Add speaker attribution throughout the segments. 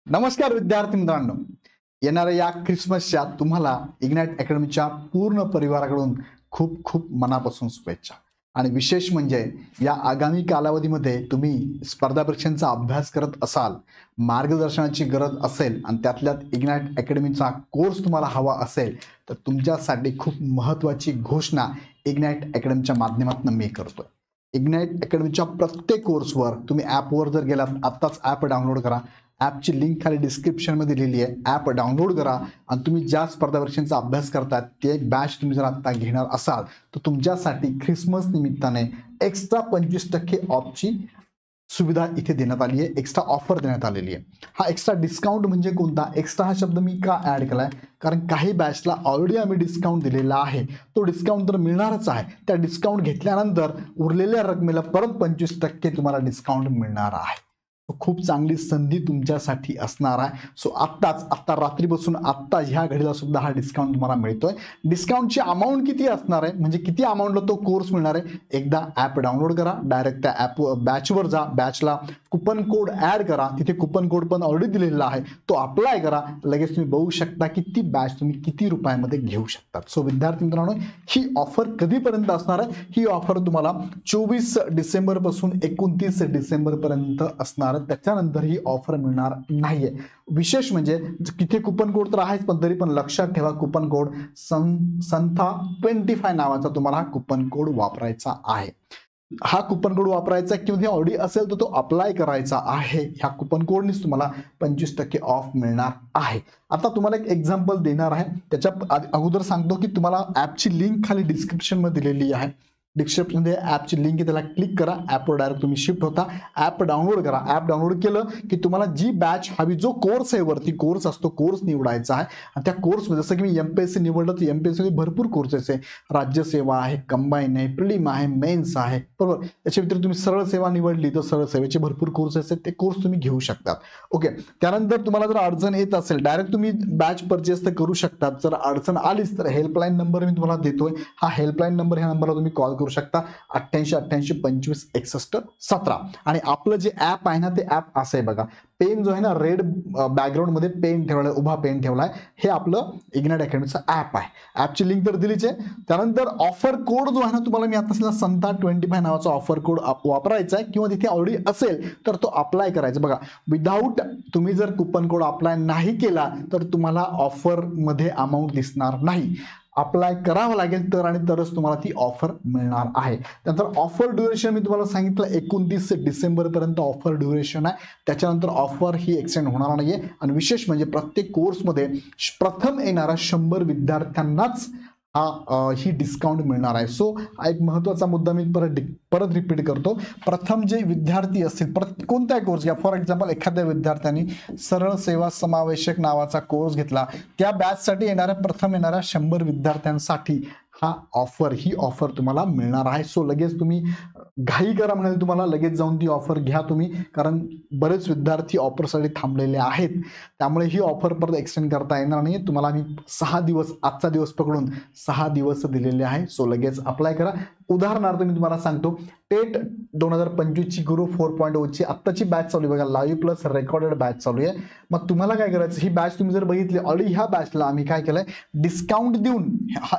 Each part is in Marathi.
Speaker 1: नमस्कार विद्यार्थी मित्रांनो, येणाऱ्या या ख्रिसमसच्या तुम्हाला इग्नाइट अकॅडमीच्या पूर्ण परिवाराकडून खूप खूप मनापासून शुभेच्छा. आणि विशेष म्हणजे या आगामी कालावधीमध्ये तुम्ही स्पर्धा परीक्षांचा अभ्यास करत असाल, मार्गदर्शनाची गरज असेल आणि त्यातल्यात इग्नाइट अकॅडमीचा कोर्स तुम्हाला हवा असेल तर तुमच्यासाठी खूप महत्त्वाची घोषणा इग्नाइट अकॅडमीच्या माध्यमातून मी करतोय. इग्नाइट अकॅडमीच्या प्रत्येक कोर्सवर तुम्ही ॲपवर जर गेलात, आत्ताच ॲप डाउनलोड करा. ॲपची लिंक खाली डिस्क्रिप्शनमध्ये दिलेली आहे. ॲप डाउनलोड करा आणि तुम्ही ज्या स्पर्धा परीक्षांचा अभ्यास करतात ते बॅच तुम्ही जर आत्ता घेणार असाल तर तुमच्यासाठी ख्रिसमस निमित्ताने एक्स्ट्रा 25% ऑफची सुविधा इथे देण्यात आली आहे. एक्स्ट्रा ऑफर देण्यात आलेली आहे. हा एक्स्ट्रा डिस्काउंट म्हणजे कोणता? एक्स्ट्रा हा शब्द मी का ॲड केला आहे? कारण काही बॅचला ऑलरेडी आम्ही डिस्काउंट दिलेला आहे. तो डिस्काउंट तर मिळणारच आहे. त्या डिस्काउंट घेतल्यानंतर उरलेल्या रकमेला परत 25% तुम्हाला डिस्काउंट मिळणार आहे. खूप चांगली संधी तुमच्यासाठी असणार आहे. सो आत्ता रात्रीपासून आत्ता ह्या घडीला सुद्धा हा डिस्काउंट तुम्हाला मिळतोय. डिस्काउंटची अमाऊंट किती असणार आहे, म्हणजे किती अमाऊंटला तो कोर्स मिळणार आहे? एकदा ॲप डाउनलोड करा, डायरेक्ट त्या ॲप बॅचवर जा, बॅचला कुपन कोड ॲड करा. तिथे कुपन कोड पण ऑलरेडी दिलेला आहे, तो अप्लाय करा. लगेच तुम्ही बघू शकता की ती बॅच तुम्ही किती रुपयामध्ये घेऊ शकतात. सो विद्यार्थी मित्रांनो, ही ऑफर कधीपर्यंत असणार आहे? ही ऑफर तुम्हाला 24 डिसेंबर पासून 29 डिसेंबर पर्यंत असणार. त्याच्यानंतर ही ऑफर मिळणार नाहीये. विशेष म्हणजे तिथे कुपन कोड तर आहेच, पण तरी पण लक्षात ठेवा कुपन कोड संथा 25 नावाचा तुम्हाला हा कुपन कोड वापरायचा आहे. हा कुपन कोड वापरायचा किंवा ऑलरेडी असेल तर तो अप्लाय करायचा आहे. ह्या कुपन कोडनीच तुम्हाला 25% ऑफ मिळणार आहे. आता तुम्हाला एक एक्झाम्पल देणार आहे. त्याच्या अगोदर सांगतो की तुम्हाला ॲपची लिंक खाली डिस्क्रिप्शनमध्ये दिलेली आहे. डिस्क्रिप्शनमध्ये ॲपची लिंक आहे, त्याला क्लिक करा. ॲपवर डायरेक्ट तुम्ही शिफ्ट होता. ॲप डाउनलोड करा. ॲप डाउनलोड केलं की तुम्हाला जी बॅच हवी, जो कोर्स आहे, वरती कोर्स असतो, कोर्स निवडायचा आहे. आणि त्या कोर्समध्ये जसं की मी MPSC निवडलं तर MPSC भरपूर कोर्सेस आहे. राज्यसेवा आहे, कंबाईन आहे, प्रिलिम आहे, मेन्स आहे, बरोबर. याच्या व्यतिरिक्त तुम्ही सरळ सेवा निवडली तर सरळ सेवेचे भरपूर कोर्सेस आहेत, ते कोर्स तुम्ही घेऊ शकतात. ओके. त्यानंतर तुम्हाला जर अडचण येत असेल, डायरेक्ट तुम्ही बॅच परचेस तर करू शकतात. जर अडचण आलीच तर हेल्पलाईन नंबर मी तुम्हाला देतोय. हा हेल्पलाईन नंबर, ह्या नंबरला तुम्ही कॉल करू शकता. 8888 25 61 17. आणि आपलं जे ॲप आहे ना, ते ॲप असं आहे बघा. पेन जो आहे ना, रेड बॅकग्राऊंड मध्ये पेन ठेवलाय, उभा पेन ठेवलाय, हे आपलं इग्नाइट अकॅडमीचं ॲप आहे. ॲपची लिंक तर दिलीच आहे. त्यानंतर ऑफर कोड जो आहे ना, तुम्हाला मी आता सांगितलं संथा 25 नावाचा ऑफर कोड वापरायचा आहे, किंवा तिथे ऑलरेडी असेल तर तो अप्लाय करायचा. बघा, विदाऊट तुम्ही जर कुपन कोड अप्लाय नाही केला तर तुम्हाला ऑफर मध्ये अमाऊंट दिसणार नाही. अप्लाय करावं लागेल तर, आणि तरच तुम्हाला ती ऑफर मिळणार आहे. त्यानंतर ऑफर ड्युरेशन मी तुम्हाला सांगितलं 29 डिसेंबर पर्यंत ऑफर ड्युरेशन आहे. त्याच्यानंतर ऑफर ही एक्सटेंड होणार नाहीये. आणि विशेष म्हणजे प्रत्येक कोर्समध्ये प्रथम येणाऱ्या 100 विद्यार्थ्यांनाच ही डिस्काउंट मिळणार आहे. सो एक महत्त्वाचा मुद्दा मी परत रिपीट करतो. प्रथम जे विद्यार्थी असतील, कोणताही कोर्स घ्या, फॉर एक्झाम्पल एखाद्या विद्यार्थ्यांनी सरळ सेवा समावेशक नावाचा कोर्स घेतला, त्या बॅचसाठी प्रथम येणाऱ्या 100 विद्यार्थ्यांसाठी ही ऑफर तुम्हाला मिळणार आहे. सो लगेच तुम्ही घाई करा, म्हणाल तुम्हाला लगेच जाऊन ती ऑफर घ्या तुम्ही, कारण बरेच विद्यार्थी ऑफरसाठी थांबलेले आहेत. त्यामुळे ही ऑफर परत एक्सटेंड करता येणार नाही. तुम्हाला मी 6 दिवस, आजचा दिवस पकडून 6 दिवस दिलेले आहे. सो लगेच अप्लाय करा. उदाहरणार्थ मी तुम्हाला सांगतो, टेट 2025 ची गुरु 4.0 ची आत्ताची बॅच चालू आहे बघा, लाईव्ह प्लस रेकॉर्डेड बॅच चालू आहे. मग तुम्हाला काय करायचं, ही बॅच तुम्ही जर बघितली ऑलरेडी, ह्या बॅचला आम्ही काय केलंय, डिस्काउंट देऊन,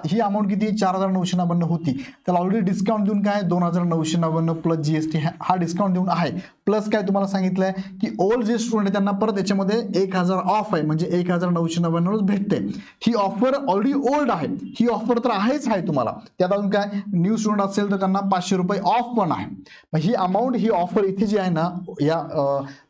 Speaker 1: ही अमाऊंट किती 4999 होती, त्याला ऑलरेडी डिस्काउंट देऊन काय 2999 प्लस GST हा डिस्काउंट देऊन आहे. प्लस काय तुम्हाला सांगितलंय की ओल्ड जे स्टुडंट आहे त्यांना परत याच्यामध्ये 1000 ऑफ आहे, म्हणजे 1999 भेटते. ही ऑफर ऑलरेडी ओल्ड आहे, ही ऑफर तर आहेच आहे तुम्हाला. त्यात अजून काय, न्यू स्टुडंट असेल तर त्यांना 500 रुपये ऑफ पण आहे. मग ही अमाऊंट, ही ऑफर इथे जी आहे ना या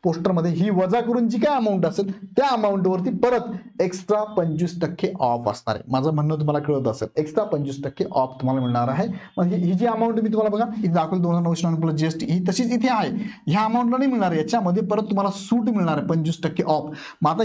Speaker 1: पोस्टरमध्ये, ही वजा करून जी काय अमाऊंट असेल त्या अमाऊंटवरती परत एक्स्ट्रा 25% ऑफ असणार आहे. माझं म्हणणं तुम्हाला कळत असेल, एक्स्ट्रा 25% ऑफ तुम्हाला मिळणार आहे. म्हणजे ही जी अमाऊंट मी तुम्हाला बघा इथे दाखवली 2999 प्लस GST, ही तशीच इथे आहे. ह्या अमाऊंटला नाही मिळणार, याच्यामध्ये परत तुम्हाला सूट मिळणार आहे 25% ऑफ. मग आता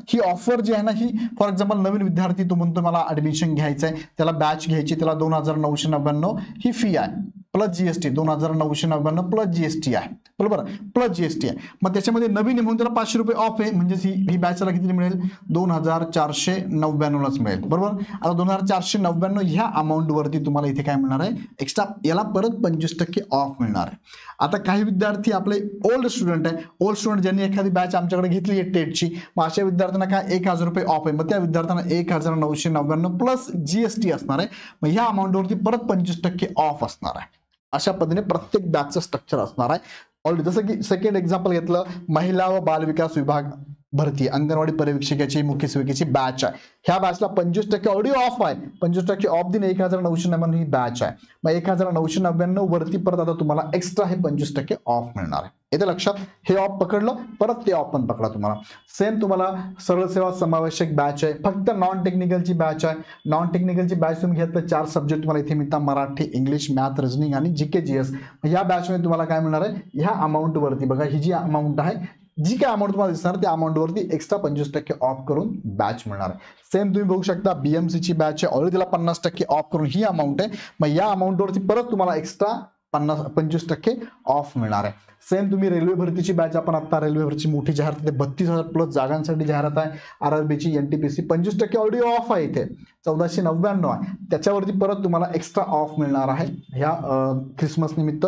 Speaker 1: ही ऑफर जी आहे ना, ही फॉर एक्झाम्पल नवीन विद्यार्थी तो म्हणतो मला ऍडमिशन घ्यायचं आहे, त्याला बॅच घ्यायची, त्याला 2999 ही फी आहे. प्लस जीएसटी 2999 प्लस जीएसटी आहे, बरोबर, प्लस जीएसटी आहे. मग त्याच्यामध्ये नवीन म्हणून त्याला 500 रुपये ऑफ आहे, म्हणजे ही बॅचला किती मिळेल 2499लाच मिळेल, बरोबर. आता 2499 ह्या अमाऊंट वरती तुम्हाला इथे काय मिळणार आहे एक्स्ट्रा, याला परत 25% ऑफ मिळणार आहे. आता काही विद्यार्थी आपले ओल्ड स्टुडंट आहे, ओल्ड स्टुडंट ज्यांनी एखादी बॅच आमच्याकडे घेतली आहे टेटची, मग अशा विद्यार्थ्यांना काय 1000 रुपये ऑफ आहे. मग त्या विद्यार्थ्यांना 1999 प्लस जीएसटी असणार आहे. मग ह्या अमाऊंटवरती परत 25% ऑफ असणार आहे. अशा पद्धतीने प्रत्येक बॅचचं स्ट्रक्चर असणार आहे. ऑलरेडी जसं की सेकंड एक्झाम्पल घेतलं, महिला व बाल विकास विभाग भरती अंगणवाडी पर्यवेक्षकाची मुख्य सेविकेची बॅच आहे. ह्या बॅचला 25% ऑलरेडी ऑफ आहे, 25% ऑफ दिन 1999 ही बॅच आहे. मग 1999 वरती परत आता तुम्हाला एक्स्ट्रा हे 25% ऑफ मिळणार आहे. येते लक्षात, हे ऑफ पकडलं परत ते ऑफ पण पकडा तुम्हाला. सेम तुम्हाला सरळ सेवा समावेशक बॅच आहे, फक्त नॉन टेक्निकलची बॅच आहे. नॉन टेक्निकलची बॅच तुम्ही घेतलं 4 सब्जेक्ट तुम्हाला इथे मिळतात, मराठी, इंग्लिश, मॅथ, रिजनिंग आणि जीके जीएस. या बॅचमध्ये तुम्हाला काय मिळणार आहे, ह्या अमाऊंट वरती बघा, ही जी अमाऊंट आहे, जी काय अमाऊंट तुम्हाला दिसणार त्या अमाऊंटवरती एक्स्ट्रा 25% ऑफ करून बॅच मिळणार आहे. सेम तुम्ही बघू शकता बीएमसीची बॅच आहे, ऑलरेडी त्याला 50% ऑफ करून ही अमाऊंट आहे. मग या अमाऊंटवरती परत तुम्हाला एक्स्ट्रा 25% ऑफ मिळणार आहे. सेम तुम्ही रेल्वे भरतीची बॅच, आपण आता रेल्वे भरतीची मोठी जाहिरात आहे, 32,000 प्लस जागांसाठी जाहिरात आहे. आरआरबीची एनटीपीसी 25% ऑलरेडी ऑफ आहे, इथे 1499 आहे. त्याच्यावरती परत तुम्हाला एक्स्ट्रा ऑफ मिळणार आहे ह्या ख्रिसमस निमित्त.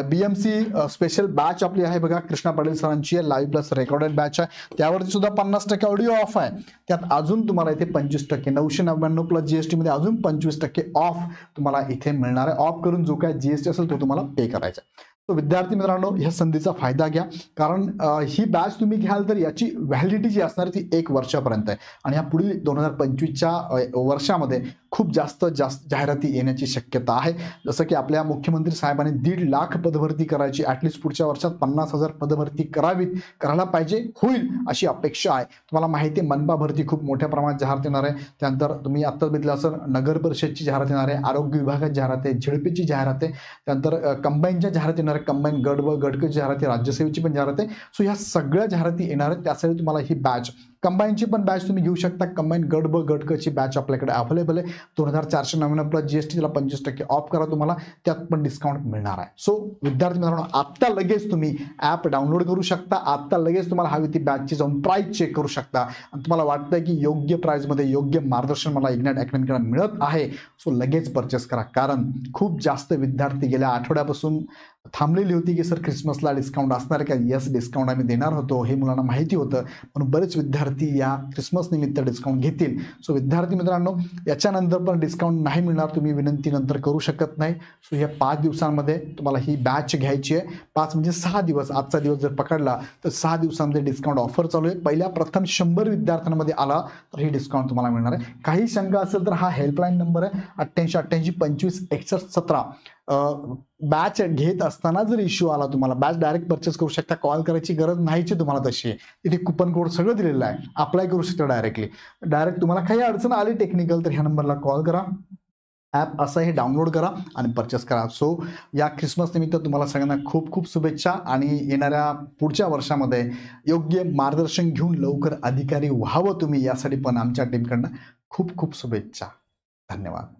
Speaker 1: बीएमसी स्पेशल बॅच आपली आहे बघा, कृष्णा पाटील सरांची आहे, लाईव्ह प्लस रेकॉर्डेड बॅच आहे, त्यावरती सुद्धा 50% ऑलरेडी ऑफ आहे. त्यात अजून तुम्हाला इथे 25% 999 प्लस जीएसटी मध्ये अजून 25% ऑफ तुम्हाला इथे मिळणार आहे. ऑफ करून जो काय जीएसटी असेल तो तुम्हाला पे करायचा. तो विद्यार्थी मित्रांनो, ह्या संधीचा फायदा घ्या, कारण ही बॅच तुम्ही घ्याल तर याची व्हॅलिडिटी जी असणार ती 1 वर्षापर्यंत आहे. आणि ह्या पुढील 2025च्या वर्षामध्ये खूप जास्त जाहिराती येण्याची शक्यता आहे. जसं की आपल्या मुख्यमंत्री साहेबांनी 1.5 लाख पदभरती करायची, ॲटलिस्ट पुढच्या वर्षात 50,000 पदभरती करायला पाहिजे, होईल अशी अपेक्षा आहे. तुम्हाला माहिती आहे मनपा भरती खूप मोठ्या प्रमाणात जाहिरात येणार आहे. त्यानंतर तुम्ही आत्ताच बघितलं असं नगर परिषदची जाहिरात येणार आहे, आरोग्य विभागात जाहिरात आहे, झेडपीची जाहिरात आहे, त्यानंतर कंबाईनच्या जाहिरात येणार आहे, कंबाईन गट व गटकची जाहिरात आहे, राज्यसेवेची पण जाहिरात आहे. सो ह्या सगळ्या जाहिराती येणार आहेत. त्यासाठी तुम्हाला ही बॅच, कंबाईनची पण बॅच तुम्ही घेऊ शकता. कंबाईन गट व गटकची बॅच आपल्याकडे अवेलेबल आहे. 2499 प्लस जीएसटी, त्याला 25% ऑफ करा, तुम्हाला त्यात पण डिस्काउंट मिळणार आहे. सो विद्यार्थी मित्रांनो, आत्ता लगेच तुम्ही ॲप डाउनलोड करू शकता. आत्ता लगेच तुम्हाला हवी ती बॅचची जाऊन प्राइस चेक करू शकता. आणि तुम्हाला वाटतंय की योग्य प्राइसमध्ये योग्य मार्गदर्शन मला इग्नाइट अकॅडमीकडे मिळत आहे, सो लगेच परचेस करा. कारण खूप जास्त विद्यार्थी गेल्या आठवड्यापासून थांबलेली होती की सर ख्रिसमसला डिस्काउंट असणार आहे का. यस, डिस्काउंट आम्ही देणार होतो, हे मुलांना माहिती होतं, म्हणून बरेच विद्यार्थी या ख्रिसमस निमित्त डिस्काउंट घेतील. सो विद्यार्थी मित्रांनो, याच्यानंतर पण डिस्काउंट नाही मिळणार, तुम्ही विनंतीनंतर करू शकत नाही. सो या 5 दिवसांमध्ये तुम्हाला ही बॅच घ्यायची आहे. 5 म्हणजे 6 दिवस, आजचा दिवस जर पकडला तर 6 दिवसांमध्ये डिस्काउंट ऑफर चालू आहे. पहिल्या प्रथम 100 विद्यार्थ्यांमध्ये आला तर ही डिस्काउंट तुम्हाला मिळणार आहे. काही शंका असेल तर हा हेल्पलाईन नंबर आहे 8888 25 61 17. बॅच घेत असताना जर इश्यू आला तुम्हाला, बॅच डायरेक्ट परचेस करू शकता, कॉल करायची गरज नाहीची तुम्हाला तशी आहे. तिथे कुपन कोड सगळं दिलेलं आहे, अप्लाय करू शकता डायरेक्ट. तुम्हाला काही अडचण आली टेक्निकल तर ह्या नंबरला कॉल करा, ॲप असं हे डाउनलोड करा आणि परचेस करा. सो या ख्रिसमस निमित्त तुम्हाला सगळ्यांना खूप खूप शुभेच्छा आणि येणाऱ्या पुढच्या वर्षामध्ये योग्य मार्गदर्शन घेऊन लवकर अधिकारी व्हावं तुम्ही, यासाठी पण आमच्या टीमकडनं खूप खूप शुभेच्छा. धन्यवाद.